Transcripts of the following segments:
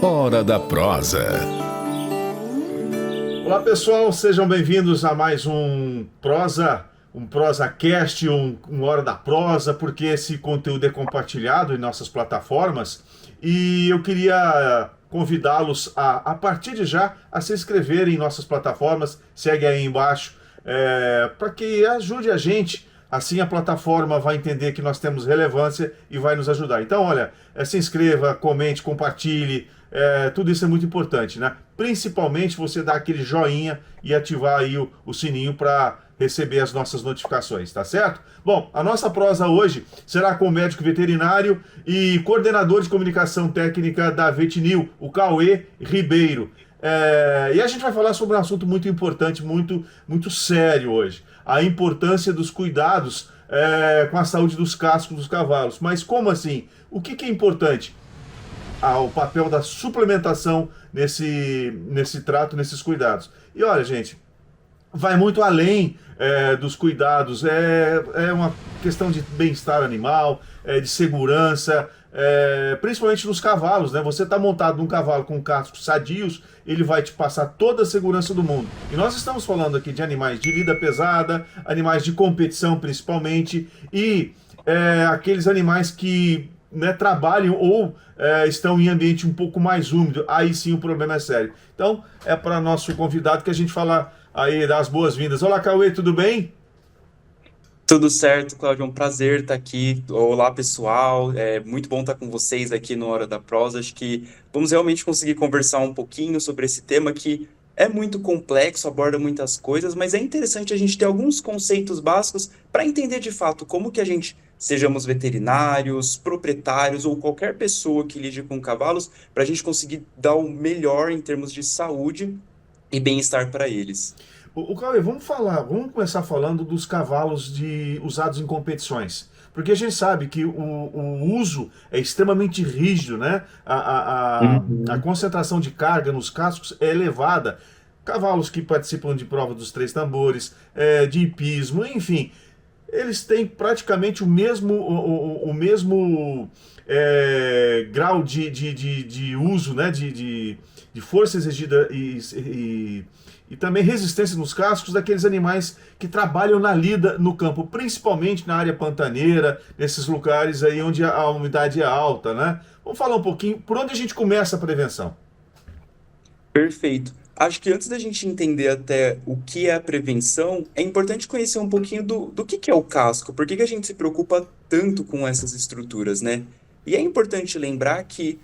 Hora da Prosa. Olá pessoal, sejam bem-vindos a mais um ProsaCast, um Hora da Prosa, porque esse conteúdo é compartilhado em nossas plataformas e eu queria convidá-los a partir de já, a se inscreverem em nossas plataformas, segue aí embaixo, para que ajude a gente. Assim a plataforma vai entender que nós temos relevância e vai nos ajudar. Então, olha, se inscreva, comente, compartilhe, tudo isso é muito importante, né? Principalmente você dar aquele joinha e ativar aí o sininho para receber as nossas notificações, tá certo? Bom, a nossa prosa hoje será com o médico veterinário e coordenador de comunicação técnica da Vetinil, o Cauê Ribeiro. E a gente vai falar sobre um assunto muito importante, muito sério hoje. A importância dos cuidados com a saúde dos cascos dos cavalos. Mas como assim? O que é importante? O papel da suplementação nesse trato, nesses cuidados. E olha, gente, vai muito além dos cuidados. É uma questão de bem-estar animal, de segurança, principalmente nos cavalos, né? Você está montado num cavalo com cascos sadios, ele vai te passar toda a segurança do mundo. E nós estamos falando aqui de animais de lida pesada, animais de competição principalmente, e aqueles animais que, né, trabalham ou estão em ambiente um pouco mais úmido, aí sim o problema é sério. Então, é para nosso convidado que a gente fala aí, dar as boas-vindas. Olá, Cauê, tudo bem? Tudo certo, Cláudio, é um prazer estar aqui. Olá, pessoal, é muito bom estar com vocês aqui no Hora da Prosa. Acho que vamos realmente conseguir conversar um pouquinho sobre esse tema que é muito complexo, aborda muitas coisas, mas é interessante a gente ter alguns conceitos básicos para entender de fato como que a gente, sejamos veterinários, proprietários ou qualquer pessoa que lide com cavalos, para a gente conseguir dar o melhor em termos de saúde e bem-estar para eles. O Cauê, vamos começar falando dos cavalos usados em competições. Porque a gente sabe que o uso é extremamente rígido, né? A Uhum. concentração de carga nos cascos é elevada. Cavalos que participam de prova dos três tambores, de hipismo, enfim, eles têm praticamente o mesmo grau de uso, né? De força exigida e também resistência nos cascos daqueles animais que trabalham na lida no campo, principalmente na área pantaneira, nesses lugares aí onde a umidade é alta, né? Vamos falar um pouquinho por onde a gente começa a prevenção. Perfeito. Acho que antes da gente entender até o que é a prevenção, é importante conhecer um pouquinho do que é o casco, por que que a gente se preocupa tanto com essas estruturas, né? E é importante lembrar que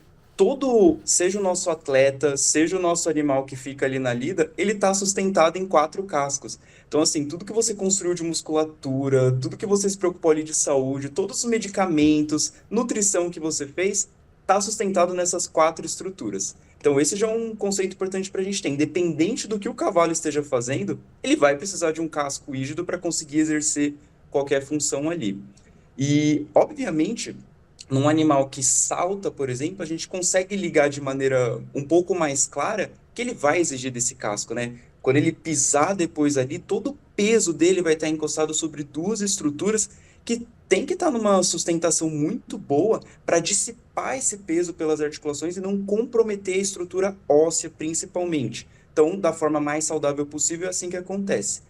seja o nosso atleta, seja o nosso animal que fica ali na lida, ele está sustentado em quatro cascos. Então, assim, tudo que você construiu de musculatura, tudo que você se preocupou ali de saúde, todos os medicamentos, nutrição que você fez, está sustentado nessas quatro estruturas. Então, esse já é um conceito importante para a gente ter. Independente do que o cavalo esteja fazendo, ele vai precisar de um casco rígido para conseguir exercer qualquer função ali. E, obviamente, num animal que salta, por exemplo, a gente consegue ligar de maneira um pouco mais clara que ele vai exigir desse casco, né? Quando ele pisar depois ali, todo o peso dele vai estar encostado sobre duas estruturas que tem que estar numa sustentação muito boa para dissipar esse peso pelas articulações e não comprometer a estrutura óssea, principalmente. Então, da forma mais saudável possível, é assim que acontece.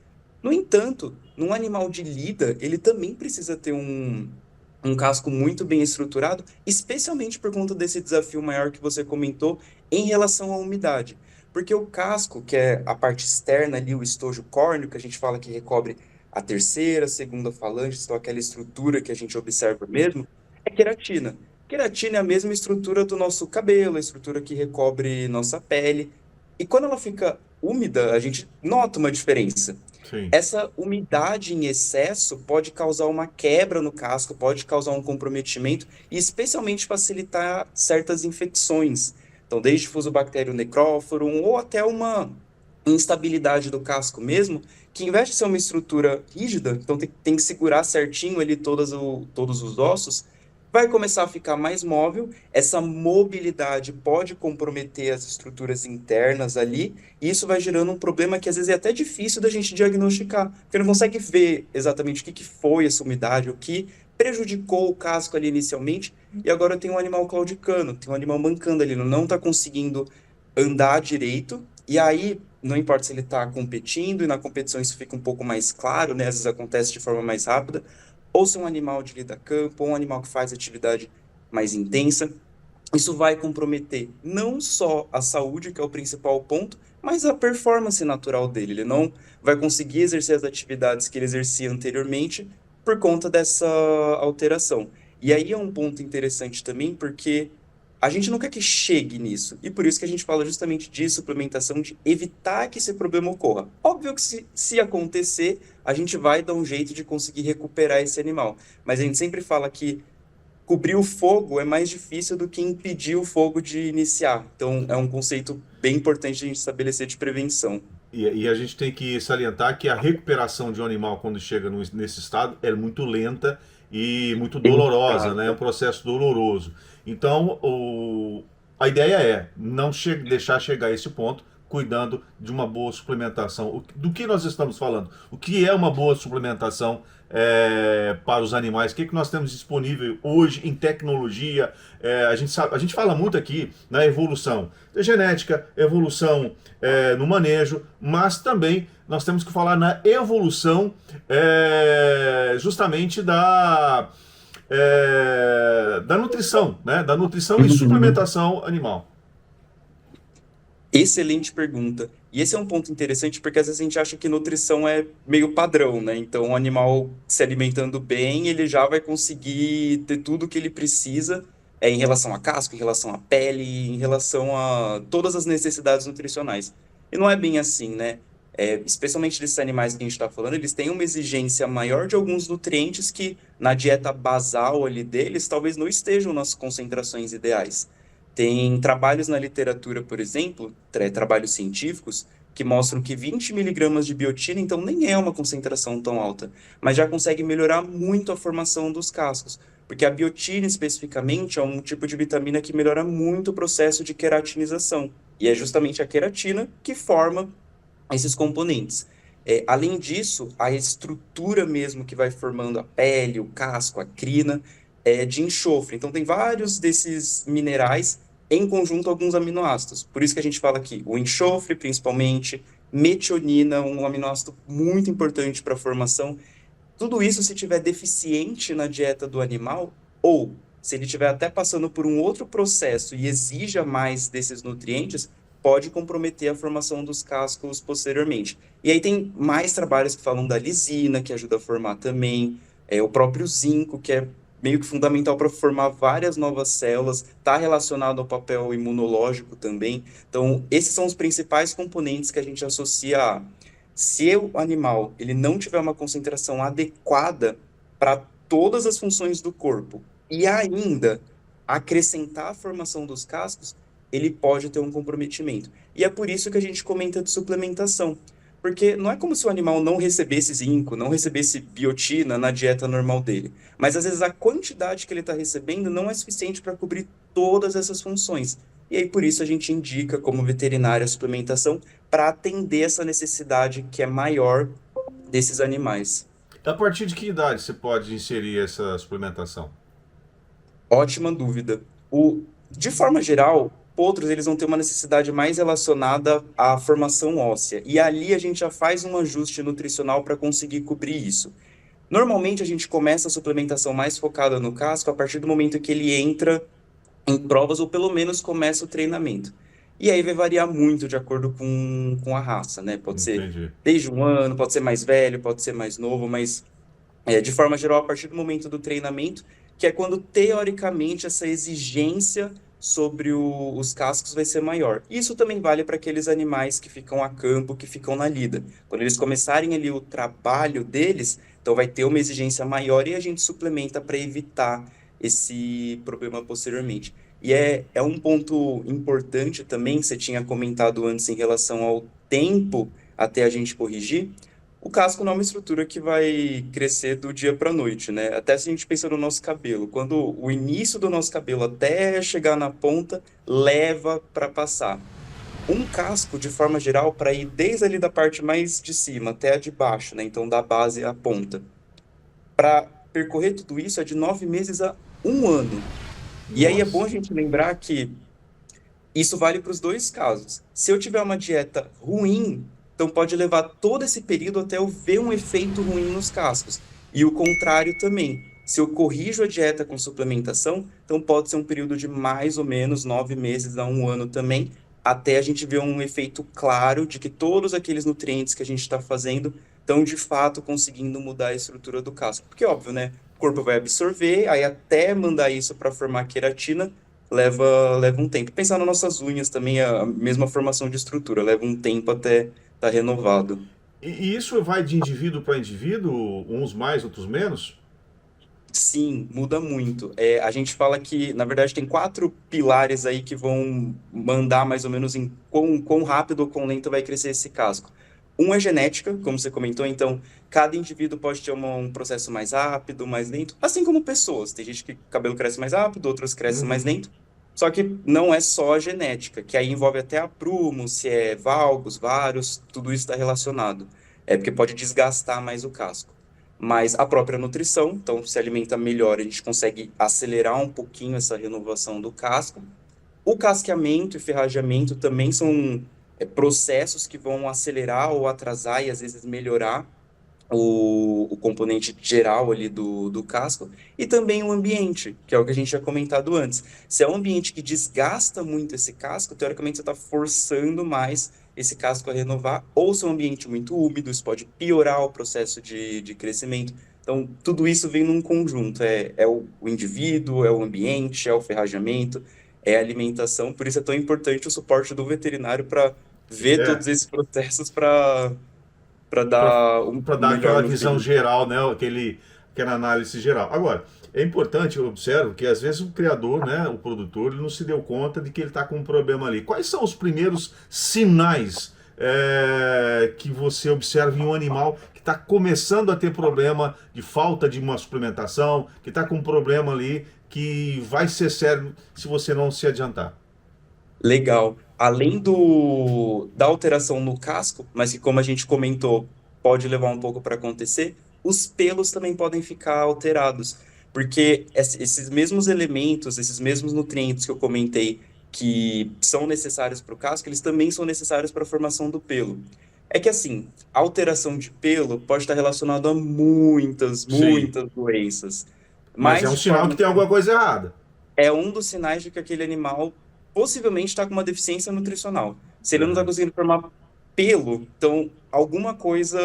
No entanto, num animal de lida, ele também precisa ter um casco muito bem estruturado, especialmente por conta desse desafio maior que você comentou em relação à umidade. Porque o casco, que é a parte externa ali, o estojo córneo, que a gente fala que recobre a terceira, segunda falange, então aquela estrutura que a gente observa mesmo, é queratina. Queratina é a mesma estrutura do nosso cabelo, a estrutura que recobre nossa pele. E quando ela fica úmida, a gente nota uma diferença. Sim. Essa umidade em excesso pode causar uma quebra no casco, pode causar um comprometimento e especialmente facilitar certas infecções. Então, desde Fusobacterium necróforum ou até uma instabilidade do casco mesmo, que em vez de ser uma estrutura rígida, então tem que segurar certinho ali todos os ossos, vai começar a ficar mais móvel, essa mobilidade pode comprometer as estruturas internas ali, e isso vai gerando um problema que às vezes é até difícil da gente diagnosticar, porque não consegue ver exatamente o que foi essa umidade, o que prejudicou o casco ali inicialmente, e agora tem um animal claudicando, tem um animal mancando ali, não está conseguindo andar direito, e aí, não importa se ele está competindo, e na competição isso fica um pouco mais claro, né? Às vezes acontece de forma mais rápida, ou se é um animal de lida campo, ou um animal que faz atividade mais intensa, isso vai comprometer não só a saúde, que é o principal ponto, mas a performance natural dele. Ele não vai conseguir exercer as atividades que ele exercia anteriormente por conta dessa alteração. E aí é um ponto interessante também, porque a gente não quer que chegue nisso. E por isso que a gente fala justamente de suplementação, de evitar que esse problema ocorra. Óbvio que se acontecer, a gente vai dar um jeito de conseguir recuperar esse animal. Mas a gente sempre fala que cobrir o fogo é mais difícil do que impedir o fogo de iniciar. Então, é um conceito bem importante de a gente estabelecer de prevenção. E a gente tem que salientar que a recuperação de um animal quando chega nesse estado é muito lenta e muito dolorosa, né? É um Exato. processo doloroso. Então, a ideia é não deixar chegar a esse ponto, cuidando de uma boa suplementação. Do que nós estamos falando? O que é uma boa suplementação para os animais? O que nós temos disponível hoje em tecnologia? A gente fala muito aqui na evolução da genética, evolução no manejo, mas também nós temos que falar na evolução justamente da nutrição, né? Da nutrição e Uhum. suplementação animal. Excelente pergunta. E esse é um ponto interessante porque às vezes a gente acha que nutrição é meio padrão, né? Então, o animal se alimentando bem, ele já vai conseguir ter tudo o que ele precisa em relação a casco, em relação à pele, em relação a todas as necessidades nutricionais. E não é bem assim, né? Especialmente desses animais que a gente está falando, eles têm uma exigência maior de alguns nutrientes que na dieta basal ali deles talvez não estejam nas concentrações ideais. Tem trabalhos na literatura, por exemplo, trabalhos científicos, que mostram que 20 miligramas de biotina, então, nem é uma concentração tão alta, mas já consegue melhorar muito a formação dos cascos, porque a biotina, especificamente, é um tipo de vitamina que melhora muito o processo de queratinização, e é justamente a queratina que forma esses componentes. Além disso, a estrutura mesmo que vai formando a pele, o casco, a crina, é de enxofre. Então, tem vários desses minerais em conjunto alguns aminoácidos. Por isso que a gente fala aqui, o enxofre, principalmente, metionina, um aminoácido muito importante para a formação. Tudo isso se tiver deficiente na dieta do animal, ou se ele estiver até passando por um outro processo e exija mais desses nutrientes, pode comprometer a formação dos cascos posteriormente. E aí tem mais trabalhos que falam da lisina, que ajuda a formar também, o próprio zinco, que é meio que fundamental para formar várias novas células, está relacionado ao papel imunológico também. Então, esses são os principais componentes que a gente associa a se o animal ele não tiver uma concentração adequada para todas as funções do corpo e ainda acrescentar a formação dos cascos, ele pode ter um comprometimento. E é por isso que a gente comenta de suplementação. Porque não é como se o animal não recebesse zinco, não recebesse biotina na dieta normal dele. Mas às vezes a quantidade que ele está recebendo não é suficiente para cobrir todas essas funções. E aí por isso a gente indica como veterinário a suplementação para atender essa necessidade que é maior desses animais. A partir de que idade você pode inserir essa suplementação? Ótima dúvida. De forma geral, potros eles vão ter uma necessidade mais relacionada à formação óssea. E ali a gente já faz um ajuste nutricional para conseguir cobrir isso. Normalmente a gente começa a suplementação mais focada no casco a partir do momento que ele entra em provas ou pelo menos começa o treinamento. E aí vai variar muito de acordo com a raça, né? Pode ser Entendi. desde um ano, pode ser mais velho, pode ser mais novo, mas de forma geral, a partir do momento do treinamento, que é quando teoricamente essa exigência sobre os cascos vai ser maior. Isso também vale para aqueles animais que ficam a campo, que ficam na lida. Quando eles começarem ali o trabalho deles, então vai ter uma exigência maior e a gente suplementa para evitar esse problema posteriormente. E é um ponto importante também, você tinha comentado antes em relação ao tempo até a gente corrigir. O casco não é uma estrutura que vai crescer do dia para a noite, né? Até se a gente pensa no nosso cabelo, quando o início do nosso cabelo até chegar na ponta, leva para passar. Um casco, de forma geral, para ir desde ali da parte mais de cima até a de baixo, né? Então, da base à ponta percorrer tudo isso é de 9 meses a um ano. E aí é bom Nossa. a gente lembrar que isso vale para os dois casos. Se eu tiver uma dieta ruim, então pode levar todo esse período até eu ver um efeito ruim nos cascos. E o contrário também. Se eu corrijo a dieta com suplementação, então pode ser um período de mais ou menos 9 meses a um ano também, até a gente ver um efeito claro de que todos aqueles nutrientes que a gente está fazendo estão de fato conseguindo mudar a estrutura do casco. Porque, óbvio, né? O corpo vai absorver, aí até mandar isso para formar queratina leva um tempo. Pensar nas nossas unhas também, a mesma formação de estrutura, leva um tempo até estar renovado. E isso vai de indivíduo para indivíduo, uns mais, outros menos? Sim, muda muito. A gente fala que, na verdade, tem quatro pilares aí que vão mandar mais ou menos em quão rápido ou quão lento vai crescer esse casco. Um é genética, como você comentou, então cada indivíduo pode ter um processo mais rápido, mais lento, assim como pessoas. Tem gente que o cabelo cresce mais rápido, outras crescem mais Uhum. lento. Só que não é só a genética, que aí envolve até aprumo, se é valgos, vários, tudo isso está relacionado. É porque pode desgastar mais o casco, mas a própria nutrição, então se alimenta melhor, a gente consegue acelerar um pouquinho essa renovação do casco. O casqueamento e ferrageamento também são processos que vão acelerar ou atrasar e às vezes melhorar o componente geral ali do casco, e também o ambiente, que é o que a gente tinha comentado antes. Se é um ambiente que desgasta muito esse casco, teoricamente você está forçando mais esse casco a renovar, ou se é um ambiente muito úmido, isso pode piorar o processo de crescimento. Então, tudo isso vem num conjunto, é o indivíduo, é o ambiente, é o ferrajamento, é a alimentação, por isso é tão importante o suporte do veterinário para ver É, todos esses processos para para dar o dar melhor aquela visão nutriente. geral, né? Aquela análise geral. Agora, é importante, eu observo que às vezes o criador, né, o produtor, ele não se deu conta de que ele está com um problema ali. Quais são os primeiros sinais que você observa em um animal que está começando a ter problema de falta de uma suplementação, que está com um problema ali que vai ser sério se você não se adiantar? Legal. Além da alteração no casco, mas que, como a gente comentou, pode levar um pouco para acontecer, os pelos também podem ficar alterados. Porque esses mesmos elementos, esses mesmos nutrientes que eu comentei, que são necessários para o casco, eles também são necessários para a formação do pelo. É que, assim, a alteração de pelo pode estar relacionada a muitas, Sim, muitas doenças. mas é Mas, um de sinal que forma tem alguma coisa errada. é um dos sinais de que aquele animal possivelmente está com uma deficiência nutricional. Se ele não está Aham. conseguindo formar pelo, então alguma coisa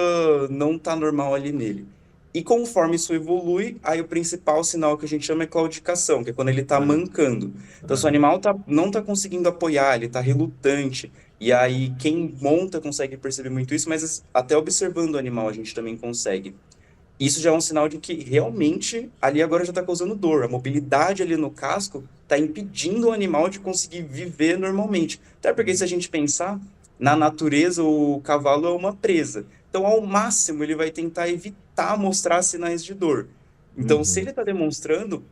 não está normal ali nele. E conforme isso evolui, aí o principal sinal que a gente chama é claudicação, que é quando ele está Aham. mancando. Então, se o Aham. animal não está conseguindo apoiar, ele está relutante. E aí, quem monta consegue perceber muito isso, mas até observando o animal a gente também consegue. Isso já é um sinal de que realmente ali agora já está causando dor. A mobilidade ali no casco está impedindo o animal de conseguir viver normalmente. Até porque se a gente pensar, na natureza o cavalo é uma presa. Então, ao máximo, ele vai tentar evitar mostrar sinais de dor. Então, se Uhum. ele está demonstrando,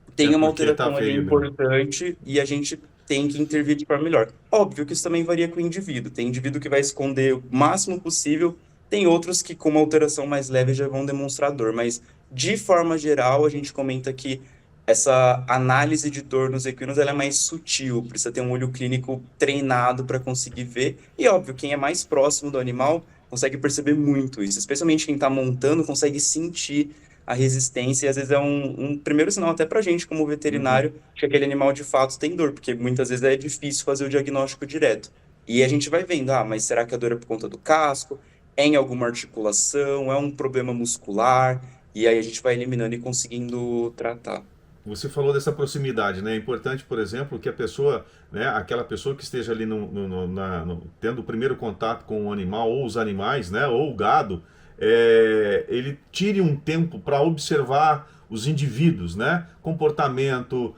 É tem uma porque tá alteração ali feio mesmo. importante e a gente tem que intervir de forma melhor. Óbvio que isso também varia com o indivíduo. Tem indivíduo que vai esconder o máximo possível, tem outros que, com uma alteração mais leve, já vão demonstrar dor. Mas, de forma geral, a gente comenta que essa análise de dor nos equinos ela é mais sutil, precisa ter um olho clínico treinado para conseguir ver. E, óbvio, quem é mais próximo do animal consegue perceber muito isso, especialmente quem está montando consegue sentir a resistência, e às vezes é um primeiro sinal até para a gente, como Uhum. veterinário, que aquele animal de fato tem dor, porque muitas vezes é difícil fazer o diagnóstico direto. E a gente vai vendo, mas será que a dor é por conta do casco? É em alguma articulação? É um problema muscular? E aí a gente vai eliminando e conseguindo tratar. Você falou dessa proximidade, né? É importante, por exemplo, que a pessoa, né, aquela pessoa que esteja ali tendo o primeiro contato com o animal ou os animais, né, ou o gado, ele tire um tempo para observar os indivíduos, né? Comportamento,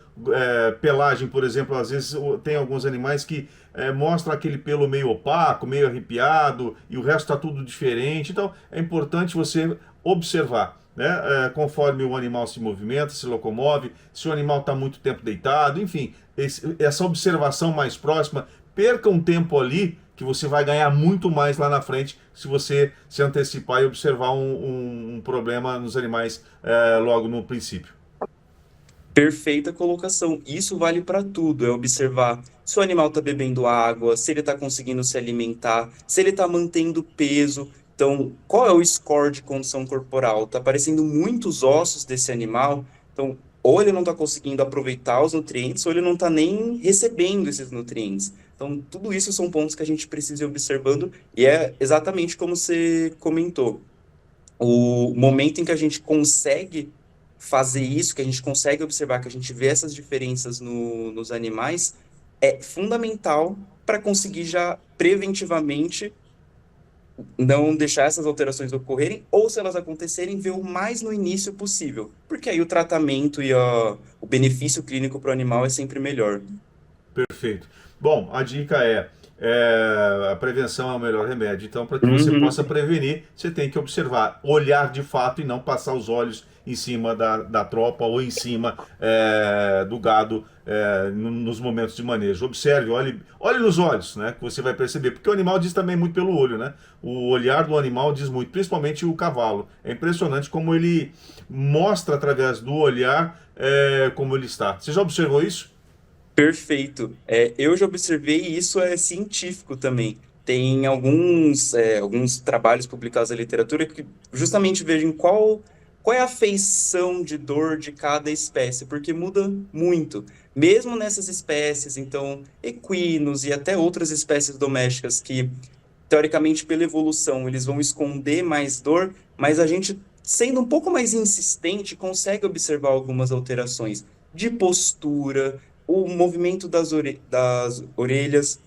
pelagem, por exemplo, às vezes tem alguns animais que mostram aquele pelo meio opaco, meio arrepiado e o resto está tudo diferente. Então é importante você observar, né? Conforme o animal se movimenta, se locomove, se o animal está muito tempo deitado, enfim, essa observação mais próxima, perca um tempo ali que você vai ganhar muito mais lá na frente se você se antecipar e observar um problema nos animais logo no princípio. Perfeita colocação. Isso vale para tudo. É observar se o animal está bebendo água, se ele está conseguindo se alimentar, se ele está mantendo peso. Então, qual é o score de condição corporal? Está aparecendo muitos ossos desse animal. Então, ou ele não está conseguindo aproveitar os nutrientes, ou ele não está nem recebendo esses nutrientes. Então, tudo isso são pontos que a gente precisa ir observando, e é exatamente como você comentou. O momento em que a gente consegue fazer isso, que a gente consegue observar, que a gente vê essas diferenças nos animais, é fundamental para conseguir já preventivamente não deixar essas alterações ocorrerem, ou se elas acontecerem, ver o mais no início possível, porque aí o tratamento e o benefício clínico para o animal é sempre melhor. Perfeito. Bom, a dica a prevenção é o melhor remédio. Então, para que você Uhum. possa prevenir, você tem que observar, olhar de fato e não passar os olhos em cima da tropa ou em cima do gado nos momentos de manejo. Observe, olhe nos olhos, né, que você vai perceber. Porque o animal diz também muito pelo olho, né? O olhar do animal diz muito, principalmente o cavalo. É impressionante como ele mostra através do olhar como ele está. Você já observou isso? Perfeito. Eu já observei e isso é científico também. Tem alguns trabalhos publicados na literatura que justamente vejam qual é a feição de dor de cada espécie, porque muda muito. Mesmo nessas espécies, então, equinos e até outras espécies domésticas que, teoricamente, pela evolução, eles vão esconder mais dor, mas a gente, sendo um pouco mais insistente, consegue observar algumas alterações de postura, o movimento das orelhas,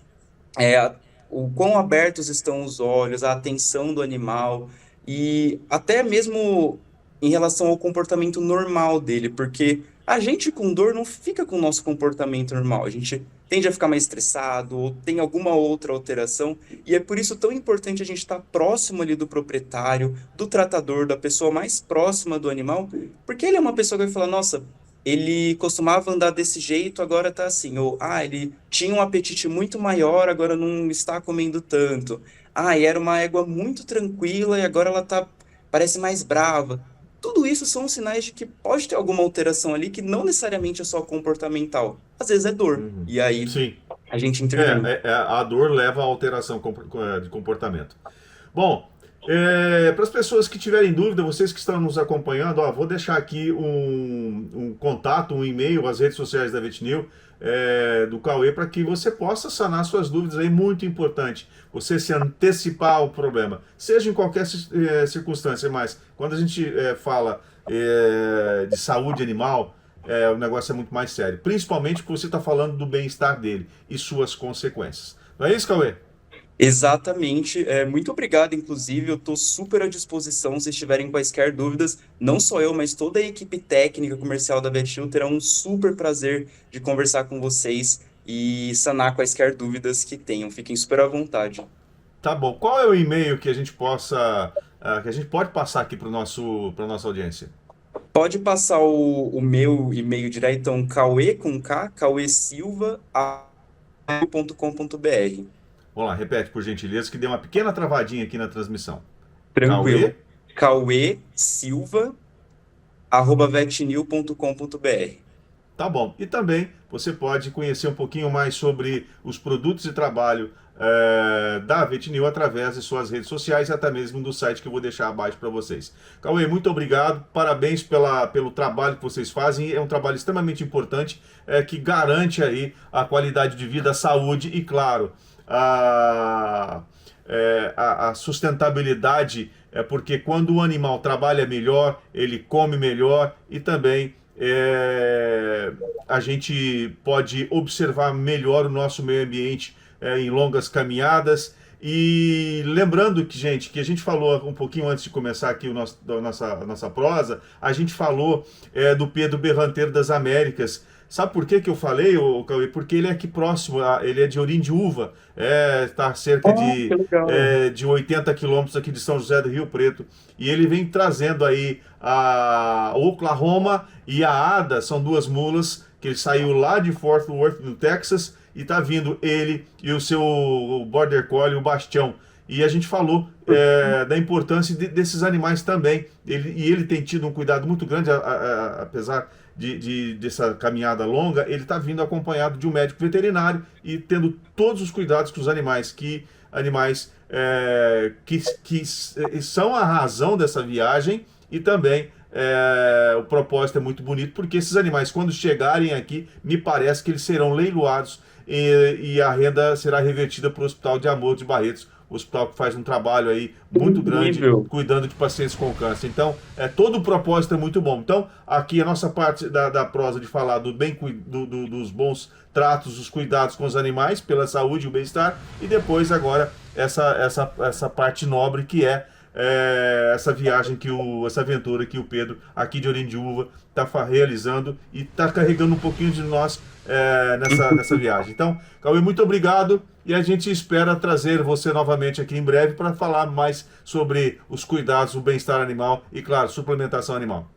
o quão abertos estão os olhos, a atenção do animal e até mesmo em relação ao comportamento normal dele, porque a gente com dor não fica com o nosso comportamento normal, a gente tende a ficar mais estressado ou tem alguma outra alteração, e é por isso tão importante a gente estar próximo ali do proprietário, do tratador, da pessoa mais próxima do animal, porque ele é uma pessoa que vai falar, nossa, ele costumava andar desse jeito, agora tá assim. Ou, ele tinha um apetite muito maior, agora não está comendo tanto. E era uma égua muito tranquila e agora ela tá, parece mais brava. Tudo isso são sinais de que pode ter alguma alteração ali que não necessariamente é só comportamental. Às vezes é dor. Uhum. E aí Sim. a gente intervém. A dor leva à alteração de comportamento. Bom, para as pessoas que tiverem dúvida, vocês que estão nos acompanhando, vou deixar aqui um contato, um e-mail, as redes sociais da Vetnil, do Cauê, para que você possa sanar suas dúvidas aí, muito importante. Você se antecipar ao problema, seja em qualquer circunstância, mas quando a gente fala de saúde animal, o negócio é muito mais sério. Principalmente porque você está falando do bem-estar dele e suas consequências. Não é isso, Cauê? Exatamente. Muito obrigado, inclusive. Eu estou super à disposição se estiverem quaisquer dúvidas. Não só eu, mas toda a equipe técnica comercial da VetShield terá um super prazer de conversar com vocês e sanar quaisquer dúvidas que tenham. Fiquem super à vontade. Tá bom. Qual é o e-mail que a gente que a gente pode passar aqui para nossa audiência? Pode passar o meu e-mail direto, então, cauê com K, cauesilva.com.br. Vamos lá, repete por gentileza, que deu uma pequena travadinha aqui na transmissão. Tranquilo. Cauê, cauesilva@vetnil.com.br. tá bom. E também você pode conhecer um pouquinho mais sobre os produtos de trabalho da Vetnil através de suas redes sociais e até mesmo do site que eu vou deixar abaixo para vocês. Cauê, muito obrigado, parabéns pelo trabalho que vocês fazem, é um trabalho extremamente importante que garante aí a qualidade de vida, a saúde e, claro, a, a sustentabilidade, porque quando o animal trabalha melhor, ele come melhor e também a gente pode observar melhor o nosso meio ambiente em longas caminhadas. E lembrando que, gente, que a gente falou um pouquinho antes de começar aqui a nossa prosa, a gente falou do Pedro Berranteiro das Américas. Sabe por que eu falei, Cauê? Porque ele é aqui próximo, ele é de Orindiúva, está cerca Que legal. de 80 quilômetros aqui de São José do Rio Preto. E ele vem trazendo aí a Oklahoma e a Ada, são duas mulas que ele saiu lá de Fort Worth, no Texas, e está vindo ele e o seu Border Collie, o Bastião. E a gente falou da importância desses animais também. Ele tem tido um cuidado muito grande, apesar dessa caminhada longa, ele está vindo acompanhado de um médico veterinário e tendo todos os cuidados com os animais, que são a razão dessa viagem e também o propósito é muito bonito, porque esses animais, quando chegarem aqui, me parece que eles serão leiloados e a renda será revertida para o Hospital de Amor de Barretos, o hospital que faz um trabalho aí muito grande cuidando de pacientes com câncer. Então, todo o propósito é muito bom. Então, aqui a nossa parte da prosa de falar dos bons tratos, os cuidados com os animais, pela saúde e o bem-estar, e depois agora essa parte nobre que é essa viagem, essa aventura que o Pedro, aqui de Orindiúva, está realizando e está carregando um pouquinho de nós nessa viagem. Então, Cauê, muito obrigado e a gente espera trazer você novamente aqui em breve para falar mais sobre os cuidados, o bem-estar animal e, claro, suplementação animal.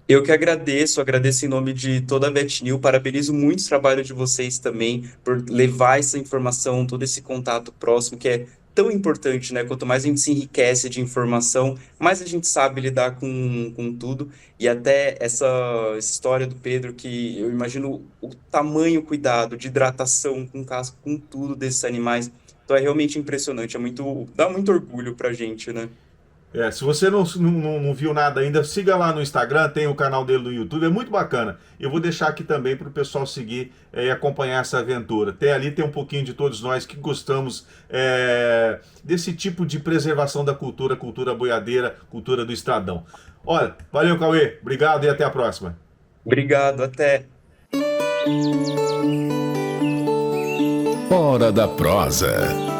Eu que agradeço em nome de toda a VetNew, parabenizo muito o trabalho de vocês também por levar essa informação, todo esse contato próximo, que é tão importante, né? Quanto mais a gente se enriquece de informação, mais a gente sabe lidar com tudo. E até essa história do Pedro, que eu imagino o tamanho cuidado de hidratação com casco, com tudo desses animais. Então é realmente impressionante, dá muito orgulho pra gente, né? Se você não viu nada ainda, siga lá no Instagram, tem o canal dele no YouTube, é muito bacana. Eu vou deixar aqui também para o pessoal seguir e acompanhar essa aventura. Ali tem um pouquinho de todos nós que gostamos desse tipo de preservação da cultura boiadeira, cultura do estradão. Olha, valeu, Cauê, obrigado e até a próxima. Obrigado, até. Hora da Prosa.